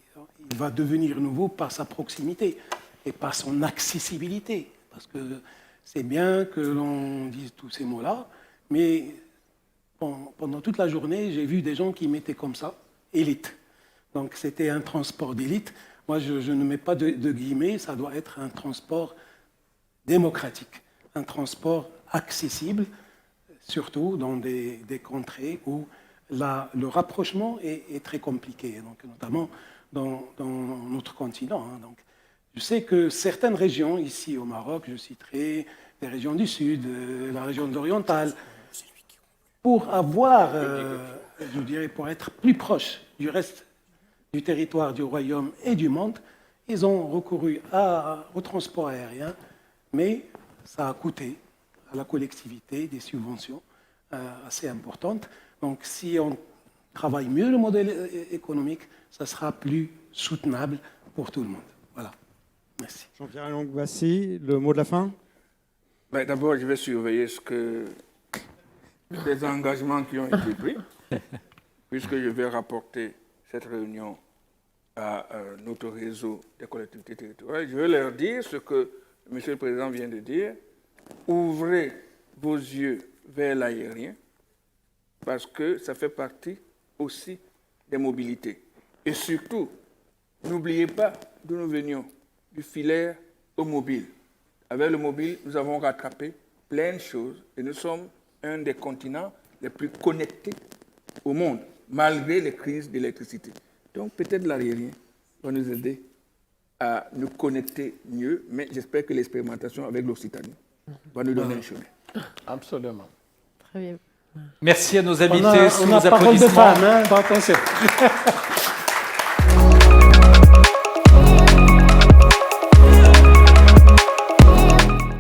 va devenir nouveau par sa proximité et par son accessibilité. Parce que c'est bien que l'on dise tous ces mots-là, mais pendant toute la journée, j'ai vu des gens qui mettaient comme ça, élite. Donc c'était un transport d'élite. Moi, je ne mets pas de guillemets, ça doit être un transport démocratique, un transport accessible, surtout dans des contrées où le rapprochement est très compliqué, donc, notamment dans notre continent. Donc, je sais que certaines régions ici au Maroc, je citerai les régions du Sud, la région orientale, pour avoir, je dirais, pour être plus proche du reste du territoire du royaume et du monde, ils ont recouru au transport aérien, mais ça a coûté à la collectivité des subventions assez importantes. Donc si on travaille mieux le modèle économique, ça sera plus soutenable pour tout le monde. Voilà. Merci. Jean-Pierre Elongbassi, le mot de la fin? D'abord, je vais surveiller les engagements qui ont été pris, puisque je vais rapporter cette réunion à notre réseau des collectivités territoriales. Je vais leur dire ce que M. le Président vient de dire. Ouvrez vos yeux vers l'aérien, parce que ça fait partie aussi des mobilités. Et surtout, n'oubliez pas d'où nous venions, du filaire au mobile. Avec le mobile, nous avons rattrapé plein de choses et nous sommes un des continents les plus connectés au monde, malgré les crises d'électricité. Donc peut-être l'aérien va nous aider à nous connecter mieux, mais j'espère que l'expérimentation avec l'Occitanie va nous donner un chemin. Absolument. Très bien. Merci à nos On invités. a Sous nos parole de applaudissements. femme, attention.